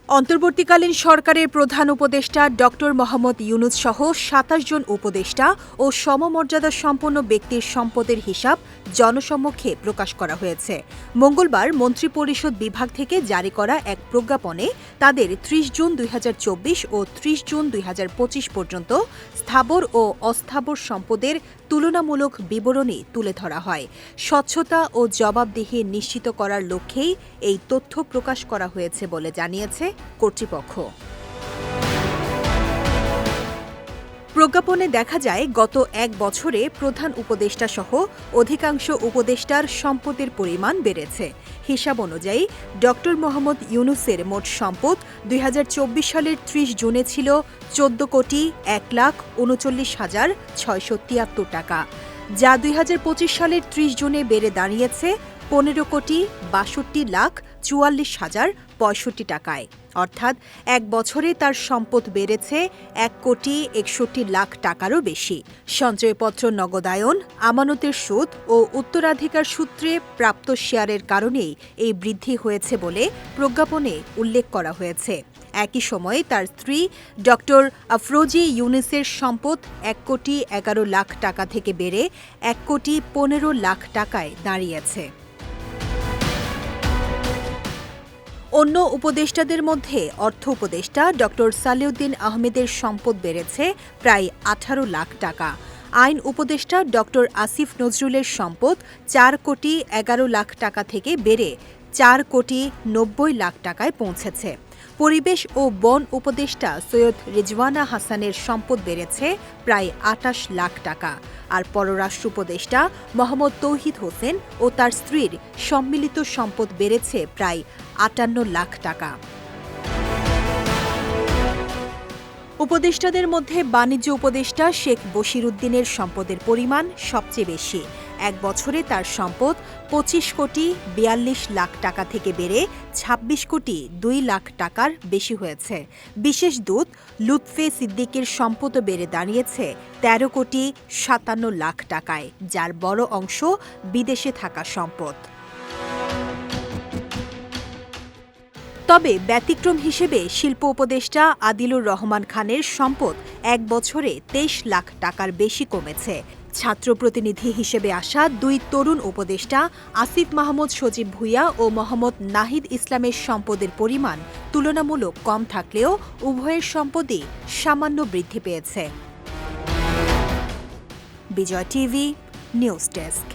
অন্তর্বর্তীকালীন সরকারের প্রধান উপদেষ্টা ডক্টর মোহাম্মদ ইউনূস সহ ২৭ জন উপদেষ্টা ও সমমর্যাদা সম্পন্ন ব্যক্তির সম্পদের হিসাব জনসম্মুখে প্রকাশ করা হয়েছে। মঙ্গলবার মন্ত্রিপরিষদ বিভাগ থেকে জারি করা এক প্রজ্ঞাপনে তাদের ৩০ জুন ২০২৪ ও ৩০ জুন ২০২৫ পর্যন্ত স্থাবর ও অস্থাবর সম্পদের তুলনামূলক বিবরণী তুলে ধরা হয়। স্বচ্ছতা ও জবাবদিহি নিশ্চিত করার লক্ষ্যেই এই তথ্য প্রকাশ করা হয়েছে বলে জানিয়েছে কর্তৃপক্ষ। প্রজ্ঞাপনে দেখা যায়, গত এক বছরে প্রধান উপদেষ্টা সহ অধিকাংশ উপদেষ্টার সম্পদের পরিমাণ বেড়েছে। হিসাব অনুযায়ী ডক্টর মোহাম্মদ ইউনূসের মোট সম্পদ ২০২৪ সালের ৩০ জুনে ছিল ১৪,৩৯,৬৭৩ টাকা, যা ২০২৫ সালের ৩০ জুনে বেড়ে দাঁড়িয়েছে ১৫,৬৪,৪৪,০৬৫ টাকায়। অর্থাৎ এক বছরে তার সম্পদ বেড়েছে ১,৬১,০০,০০,০০০ টাকারও বেশি। সঞ্চয়পত্র নগদায়ন, আমানতের সুদ ও উত্তরাধিকার সূত্রে প্রাপ্ত শেয়ারের কারণেই এই বৃদ্ধি হয়েছে বলে প্রজ্ঞাপনে উল্লেখ করা হয়েছে। একই সময়ে তার স্ত্রী ডক্টর আফরোজা ইউনূসের সম্পদ ১,১১,০০,০০০ টাকা থেকে বেড়ে ১,১৫,০০,০০০ টাকায় দাঁড়িয়েছে। অন্য উপদেষ্টাদের মধ্যে অর্থ উপদেষ্টা ডক্টর সালেউদ্দিন আহমেদের সম্পদ বেড়েছে প্রায় ১৮ লাখ টাকা। আইন উপদেষ্টা ডক্টর আসিফ নজরুলের সম্পদ ৪,১১,০০,০০০ টাকা থেকে বেড়ে ৪,৯০,০০,০০০ টাকায় পৌঁছেছে। পরিবেশ ও বন উপদেষ্টা সৈয়দ রিজওয়ানা হাসানের সম্পদ বেড়েছে প্রায় ২৮ লাখ টাকা। আর পররাষ্ট্র উপদেষ্টা মোহাম্মদ তৌহিদ হোসেন ও তার স্ত্রীর সম্মিলিত সম্পদ বেড়েছে প্রায় ৫৮ লাখ টাকা। উপদেষ্টাদের মধ্যে বাণিজ্য উপদেষ্টা শেখ বশির উদ্দিনের সম্পদের পরিমাণ সবচেয়ে বেশি। এক বছরে তার সম্পদ ২৫,৪২,০০,০০০ টাকা থেকে বেড়ে ২৬,২,০০,০০০ টাকার বেশি হয়েছে। বিশেষ দূত লুৎফে সিদ্দিকের সম্পদও বেড়ে দাঁড়িয়েছে ১৩,৫৭,০০,০০০ টাকায়, যার বড় অংশ বিদেশে থাকা সম্পদ। তবে ব্যতিক্রম হিসেবে শিল্প উপদেষ্টা আদিলুর রহমান খানের সম্পদ এক বছরে ২৩ লাখ টাকার বেশি কমেছে। ছাত্র প্রতিনিধি হিসেবে আসা দুই তরুণ উপদেষ্টা আসিফ মাহমুদ সজীব ভুঁইয়া ও মোহাম্মদ নাহিদ ইসলামের সম্পদের পরিমাণ তুলনামূলক কম থাকলেও উভয়ের সম্পদই সামান্য বৃদ্ধি পেয়েছে। বিজয় টিভি নিউজ ডেস্ক।